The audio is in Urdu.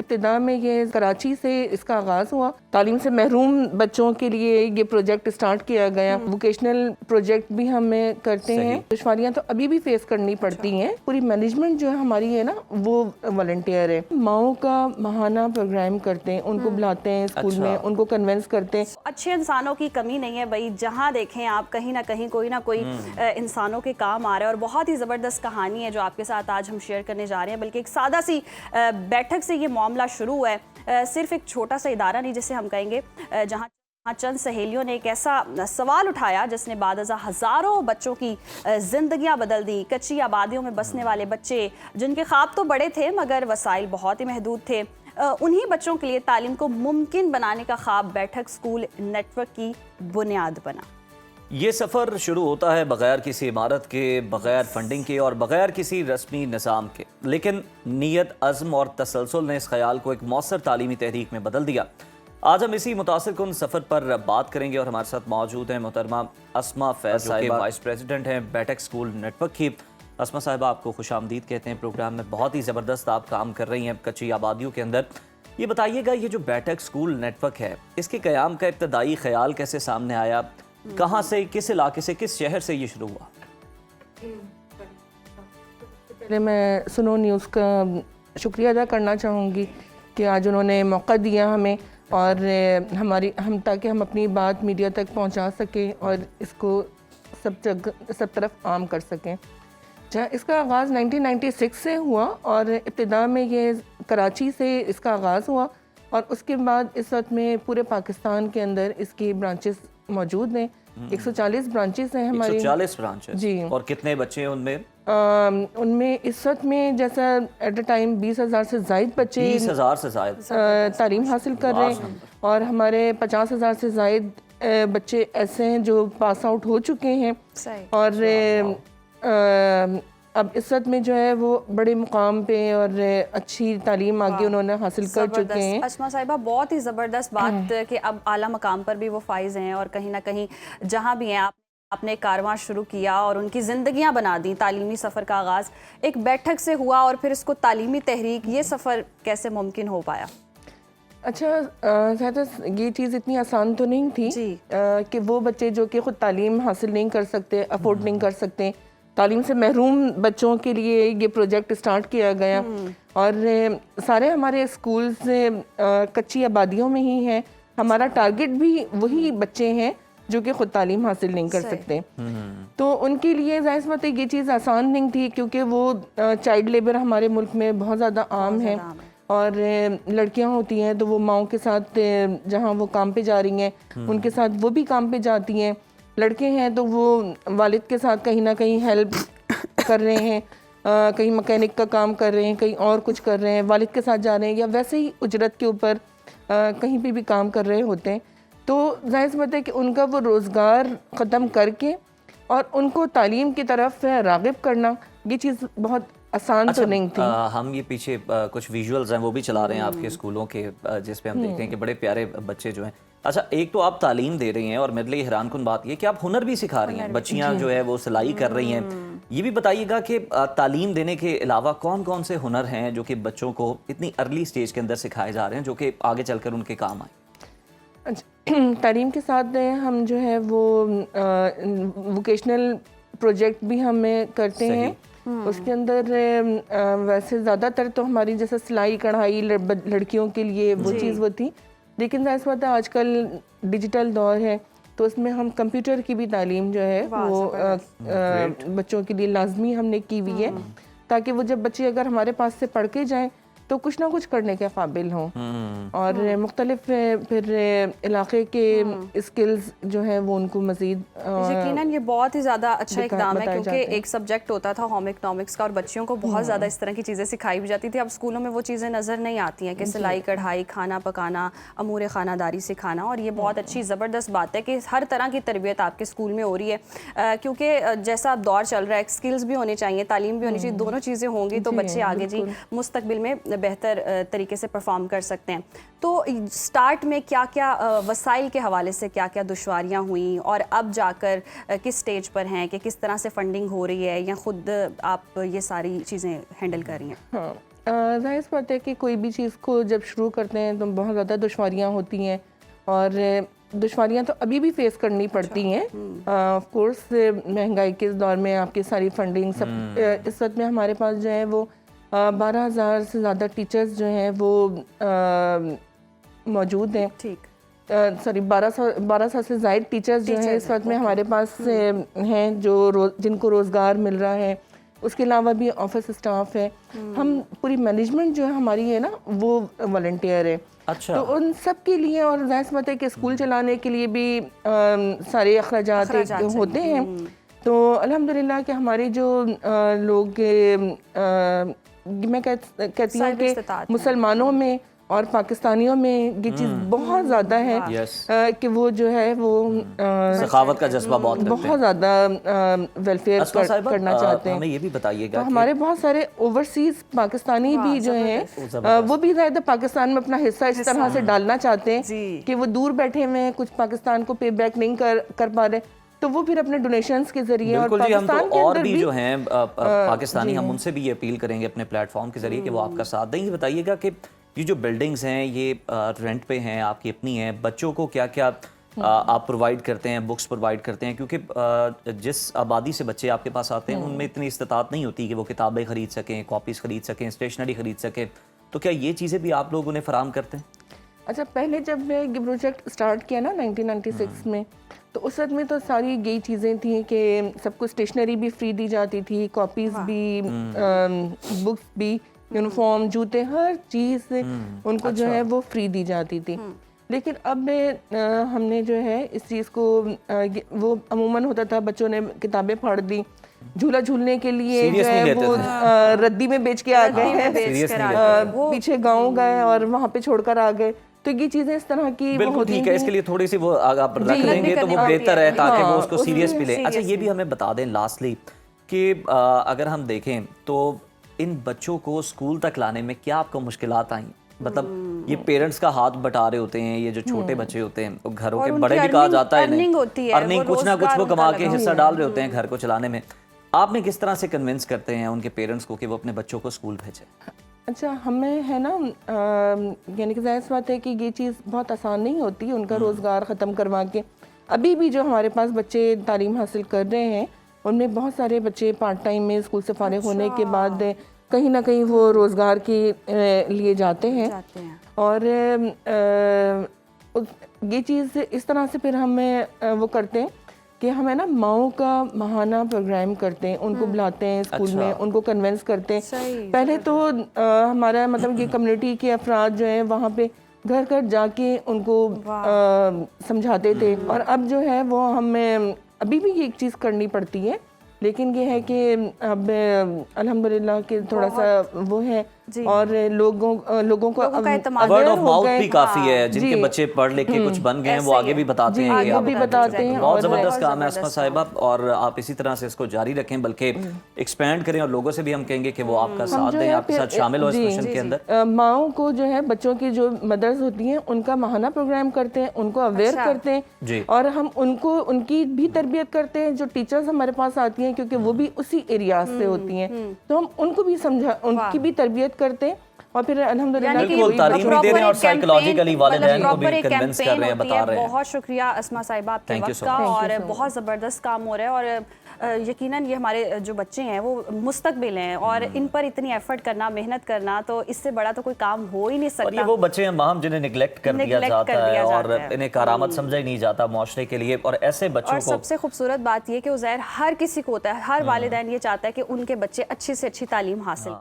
ابتدا میں یہ کراچی سے اس کا آغاز ہوا. تعلیم سے محروم بچوں کے لیے یہ پروجیکٹ اسٹارٹ کیا گیا. ووکیشنل پروجیکٹ بھی ہمیں کرتے ہیں. دشواریاں تو ابھی بھی فیس کرنی پڑتی ہیں. پوری مینجمنٹ جو ہے ہماری ہے نا وہ والنٹیئر ہے. ماؤں کا ماہانہ پروگرام کرتے ہیں, ان کو بلاتے ہیں اسکول میں, ان کو کنونس کرتے ہیں. اچھے انسانوں کی کمی نہیں ہے بھائی, جہاں دیکھیں آپ کہیں نہ کہیں کوئی نہ کوئی انسانوں کے کام آ رہا ہے. اور بہت ہی زبردست کہانی ہے جو آپ کے ساتھ آج ہم شیئر کرنے جا رہے ہیں. بلکہ ایک سادہ سی بیٹھک سے یہ معاملہ شروع ہوا ہے. صرف ایک چھوٹا سا ادارہ نہیں جسے ہم کہیں گے, جہاں چند سہیلیوں نے ایک ایسا سوال اٹھایا جس نے بعد ازاں ہزاروں بچوں کی زندگیاں بدل دی. کچی آبادیوں میں بسنے والے بچے جن کے خواب تو بڑے تھے مگر وسائل بہت ہی محدود تھے, انہی بچوں کے لیے تعلیم کو ممکن بنانے کا خواب بیٹھک اسکول نیٹ ورک کی بنیاد بنا. یہ سفر شروع ہوتا ہے بغیر کسی عمارت کے, بغیر فنڈنگ کے اور بغیر کسی رسمی نظام کے, لیکن نیت, عزم اور تسلسل نے اس خیال کو ایک مؤثر تعلیمی تحریک میں بدل دیا. آج ہم اسی متاثر کن سفر پر بات کریں گے اور ہمارے ساتھ موجود ہیں محترمہ اسما فیض صاحبہ, وائس پریزیڈنٹ ہیں بیٹھک اسکول نیٹ ورک کی. اسما صاحبہ, آپ کو خوش آمدید کہتے ہیں پروگرام میں. بہت ہی زبردست آپ کام کر رہی ہیں کچی آبادیوں کے اندر. یہ بتائیے گا, یہ جو بیٹھک اسکول نیٹ ورک ہے, اس کے قیام کا ابتدائی خیال کیسے سامنے آیا, کہاں سے, کس علاقے سے, کس شہر سے یہ شروع ہوا؟ پہلے میں سنو نیوز کا شکریہ ادا کرنا چاہوں گی کہ آج انہوں نے موقع دیا ہمیں اور تاکہ ہم اپنی بات میڈیا تک پہنچا سکیں اور اس کو سب طرف عام کر سکیں. اس کا آغاز 1996 سے ہوا اور ابتدا میں یہ کراچی سے اس کا آغاز ہوا اور اس کے بعد اس وقت میں پورے پاکستان کے اندر اس کی برانچز موجود ہیں. 140 برانچز ہیں ہماری. 140 برانچز, جی. اور کتنے بچے ہیں ان میں؟ ان میں اس وقت میں جیسا ایٹ اے ٹائم 20,000 سے زائد بچے 20,000 سے زائد تعلیم حاصل کر رہے ہیں اور ہمارے 50,000 سے زائد بچے ایسے ہیں جو پاس آؤٹ ہو چکے ہیں اور اب اس وقت میں جو ہے وہ بڑے مقام پہ اور اچھی تعلیم آگے انہوں نے حاصل کر چکے ہیں. اسما صاحبہ, بہت ہی زبردست بات کہ اب اعلیٰ مقام پر بھی وہ فائز ہیں اور کہیں نہ کہیں جہاں بھی ہیں آپ نے کارواں شروع کیا اور ان کی زندگیاں بنا دیں. تعلیمی سفر کا آغاز ایک بیٹھک سے ہوا اور پھر اس کو تعلیمی تحریک, یہ سفر کیسے ممکن ہو پایا؟ اچھا, یہ چیز اتنی آسان تو نہیں تھی کہ وہ بچے جو کہ خود تعلیم حاصل نہیں کر سکتے, افورڈ نہیں کر سکتے, تعلیم سے محروم بچوں کے لیے یہ پروجیکٹ اسٹارٹ کیا گیا. اور سارے ہمارے اسکولز کچی آبادیوں میں ہی ہیں. ہمارا ٹارگٹ بھی وہی بچے ہیں جو کہ خود تعلیم حاصل نہیں کر سکتے. تو ان کے لیے ظاہر سی بات ہے یہ چیز آسان نہیں تھی کیونکہ وہ چائلڈ لیبر ہمارے ملک میں بہت زیادہ عام ہے اور لڑکیاں ہوتی ہیں تو وہ ماؤں کے ساتھ جہاں وہ کام پہ جا رہی ہیں ان کے ساتھ وہ بھی کام پہ جاتی ہیں. لڑکے ہیں تو وہ والد کے ساتھ کہیں نہ کہیں ہیلپ کر رہے ہیں, کہیں مکینک کا کام کر رہے ہیں, کہیں اور کچھ کر رہے ہیں, والد کے ساتھ جا رہے ہیں یا ویسے ہی اجرت کے اوپر کہیں پہ بھی کام کر رہے ہوتے ہیں. تو ظاہر سی بات ہے کہ ان کا وہ روزگار ختم کر کے اور ان کو تعلیم کی طرف راغب کرنا, یہ چیز بہت آسان تو نہیں تھی. ہم یہ پیچھے کچھ ویژولز ہیں وہ بھی چلا رہے ہیں آپ کے اسکولوں کے, جس پہ ہم دیکھتے ہیں کہ بڑے پیارے بچے جو ہیں. اچھا, ایک تو آپ تعلیم دے رہی ہیں اور میرے لیے حیران کن بات یہ کہ آپ ہنر بھی سکھا رہی ہیں, بچیاں جو ہے وہ سلائی کر رہی ہیں. یہ بھی بتائیے گا کہ تعلیم دینے کے علاوہ کون کون سے ہنر ہیں جو کہ بچوں کو اتنی ارلی سٹیج کے اندر سکھائے جا رہے ہیں جو کہ آگے چل کر ان کے کام آئیں؟ تعلیم کے ساتھ ہم جو ہے وہ ووکیشنل پروجیکٹ بھی ہمیں کرتے ہیں. اس کے اندر ویسے زیادہ تر تو ہماری جیسے سلائی کڑھائی لڑکیوں کے لیے وہ چیز وہ تھی, لیکن ظاہر سی بات ہے آج کل ڈیجیٹل دور ہے تو اس میں ہم کمپیوٹر کی بھی تعلیم جو ہے وہ بچوں کے لیے لازمی ہم نے کی ہوئی ہے تاکہ وہ جب بچے اگر ہمارے پاس سے پڑھ کے جائیں تو کچھ نہ کچھ کرنے کے قابل ہوں اور مختلف پھر علاقے کے اسکلز جو ہیں وہ ان کو مزید یقیناً یہ بہت ہی زیادہ اچھا اقدام ہے کیونکہ ایک سبجیکٹ ہوتا تھا ہوم اکنامکس کا اور بچیوں کو بہت زیادہ اس طرح کی چیزیں سکھائی بھی جاتی تھی. اب اسکولوں میں وہ چیزیں نظر نہیں آتی ہیں کہ سلائی کڑھائی, کھانا پکانا, امور خانہ داری سکھانا, اور یہ بہت اچھی زبردست بات ہے کہ ہر طرح کی تربیت آپ کے اسکول میں ہو رہی ہے کیونکہ جیسا اب دور چل رہا ہے اسکلز بھی ہونے چاہیے, تعلیم بھی ہونی چاہیے, دونوں چیزیں ہوں گی تو بچے آگے مستقبل میں بہتر طریقے سے پرفارم کر سکتے ہیں. تو سٹارٹ میں کیا کیا وسائل کے حوالے سے کیا کیا دشواریاں ہوئیں اور اب جا کر کس سٹیج پر ہیں کہ کس طرح سے فنڈنگ ہو رہی ہے یا خود آپ یہ ساری چیزیں ہینڈل کر رہی ہیں؟ ظاہر سی بات ہے کہ کوئی بھی چیز کو جب شروع کرتے ہیں تو بہت زیادہ دشواریاں ہوتی ہیں، اور دشواریاں تو ابھی بھی فیس کرنی پڑتی ہیں. آف کورس مہنگائی کے دور میں آپ کی ساری فنڈنگ سب اس وقت میں ہمارے پاس جو ہے وہ 12,000 سے زیادہ ٹیچرز جو ہیں وہ موجود ہیں. ٹھیک، سوری 1200 سے زائد ٹیچرز جو ہیں اس وقت میں ہمارے پاس ہیں جو جن کو روزگار مل رہا ہے. اس کے علاوہ بھی آفس اسٹاف ہے. ہم پوری مینجمنٹ جو ہے ہماری ہے نا وہ والنٹیئر ہے. اچھا، تو ان سب کے لیے، اور ظاہر سی بات ہے کہ اسکول چلانے کے لیے بھی سارے اخراجات ہوتے ہیں. تو الحمدللہ کہ ہمارے جو لوگ میں کہتی ہوں کہ مسلمانوں میں اور پاکستانیوں میں یہ چیز بہت زیادہ ہے کہ وہ جو ہے وہ سخاوت کا جذبہ بہت زیادہ ویلفیئر کرنا چاہتے ہیں. ہمیں یہ بھی بتائیے گا، ہمارے بہت سارے اوورسیز پاکستانی بھی جو ہیں وہ بھی زیادہ پاکستان میں اپنا حصہ اس طرح سے ڈالنا چاہتے ہیں کہ وہ دور بیٹھے ہوئے ہیں، کچھ پاکستان کو پے بیک نہیں کر پا رہے، تو وہ پھر اپنے ڈونیشنز کے ذریعے اور پاکستان کے اور اندر بھی جو ہیں پاکستانی، ہم ان سے بھی یہ اپیل کریں گے اپنے پلیٹ فارم کے ذریعے کہ وہ آپ کا ساتھ دیں. یہ بتائیے گا کہ یہ جو بلڈنگز ہیں یہ رینٹ پہ ہیں، آپ کی اپنی ہیں، بچوں کو کیا کیا آپ پرووائڈ کرتے ہیں، بکس پرووائڈ کرتے ہیں؟ کیونکہ جس آبادی سے بچے آپ کے پاس آتے ہیں ان میں اتنی استطاعت نہیں ہوتی کہ وہ کتابیں خرید سکیں، کاپیز خرید سکیں، اسٹیشنری خرید سکیں. تو کیا یہ چیزیں بھی آپ لوگ انہیں فراہم کرتے ہیں؟ اچھا، پہلے جب میں یہ پروجیکٹ سٹارٹ کیا نا 1996 میں، تو اس وقت میں تو ساری یہی چیزیں تھیں کہ سب کو اسٹیشنری بھی فری دی جاتی تھی، کاپیز بھی، بکس بھی، یونیفارم، جوتے، ہر چیز ان کو جو ہے وہ فری دی جاتی تھی. لیکن اب ہم نے جو ہے اس چیز کو، وہ عموماً ہوتا تھا بچوں نے کتابیں پھاڑ دی، جھولا جھولنے کے لیے جو ہے وہ ردی میں بیچ کے آ گئے ہیں، پیچھے گاؤں گئے اور وہاں پہ چھوڑ کر آ گئے. تو یہ چیزیں اس طرح کی بالکل ٹھیک ہے، اس کے لیے تھوڑی سی وہ آپ رکھ لیں گے تو وہ بہتر ہے تاکہ وہ اس کو سیریس بھی لیں. اچھا، یہ بھی ہمیں بتا دیں لاسٹلی کہ اگر ہم دیکھیں تو ان بچوں کو اسکول تک لانے میں کیا آپ کو مشکلات آئیں؟ مطلب یہ پیرنٹس کا ہاتھ بٹا رہے ہوتے ہیں، یہ جو چھوٹے بچے ہوتے ہیں، گھروں کے بڑے بھی کہا جاتا ہے ارننگ کچھ نہ کچھ وہ کما کے حصہ ڈال رہے ہوتے ہیں گھر کو چلانے میں. آپ نے کس طرح سے کنونس کرتے ہیں ان کے پیرنٹس کو کہ وہ اپنے بچوں کو اسکول بھیجیں؟ اچھا، ہمیں ہے نا یعنی کہ ظاہر سی بات ہے کہ یہ چیز بہت آسان نہیں ہوتی ان کا روزگار ختم کروا کے. ابھی بھی جو ہمارے پاس بچے تعلیم حاصل کر رہے ہیں ان میں بہت سارے بچے پارٹ ٹائم میں اسکول سے فارغ ہونے کے بعد کہیں نہ کہیں وہ روزگار کے لیے جاتے ہیں. اور یہ چیز اس طرح سے پھر ہمیں وہ کرتے ہیں کہ ہمیں نا ماؤں کا ماہانہ پروگرام کرتے ہیں، ان کو بلاتے ہیں اسکول میں، ان کو کنونس کرتے ہیں. پہلے تو ہمارا مطلب یہ کمیونٹی کے افراد جو ہیں وہاں پہ گھر گھر جا کے ان کو سمجھاتے تھے، اور اب جو ہے وہ ہمیں ابھی بھی یہ چیز کرنی پڑتی ہے. لیکن یہ ہے کہ اب الحمدللہ کہ تھوڑا سا وہ ہے، اور لوگوں کو ورڈ آف ماؤتھ بھی کافی ہے. جن کے بچے پڑھ لکھ کے کچھ بن گئے ہیں وہ آگے بھی بتاتے ہیں کہ بہت زبردست کام ہے اسما صاحبہ، اور آپ اسی طرح سے اس کو جاری رکھیں، بلکہ ایکسپینڈ کریں، اور لوگوں سے بھی ہم کہیں گے کہ وہ آپ کا ساتھ دیں، آپ کے ساتھ شامل ہو اس مشن کے اندر. ماؤں کو جو ہے بچوں کی جو مدرز ہوتی ہیں ان کا ماہانہ پروگرام کرتے ہیں، ان کو اویئر کرتے ہیں، اور ہم ان کی بھی تربیت کرتے ہیں. جو ٹیچرز ہمارے پاس آتی ہیں کیونکہ وہ بھی اسی ایریاز سے ہوتی ہیں، تو ہم ان کو بھی ان کی بھی تربیت کرتے ہیں، اور پھر الحمدللہ بالکل تعلیم بھی دے رہے ہیں اور سائیکولوجیکلی والدین کو بھی کنونس کر رہے ہیں، بتا رہے ہیں. بہت شکریہ اسما صاحبہ آپ کے وقت کا، اور بہت زبردست کام ہو رہا ہے. اور یقیناً یہ ہمارے جو بچے ہیں وہ مستقبل ہیں، اور ان پر اتنی ایفرٹ کرنا، محنت کرنا، تو اس سے بڑا تو کوئی کام ہو ہی نہیں سکتا. اور یہ وہ بچے ہیں ماہم جنہیں نگلیکٹ کر دیا جاتا ہے اور انہیں کارآمد سمجھا ہی نہیں جاتا معاشرے کے لیے. اور ایسے بچوں کو، اور سب سے خوبصورت بات یہ کہ عزیر ہر کسی کو ہوتا ہے، ہر والدین یہ چاہتا ہے کہ ان کے بچے اچھی سے اچھی تعلیم حاصل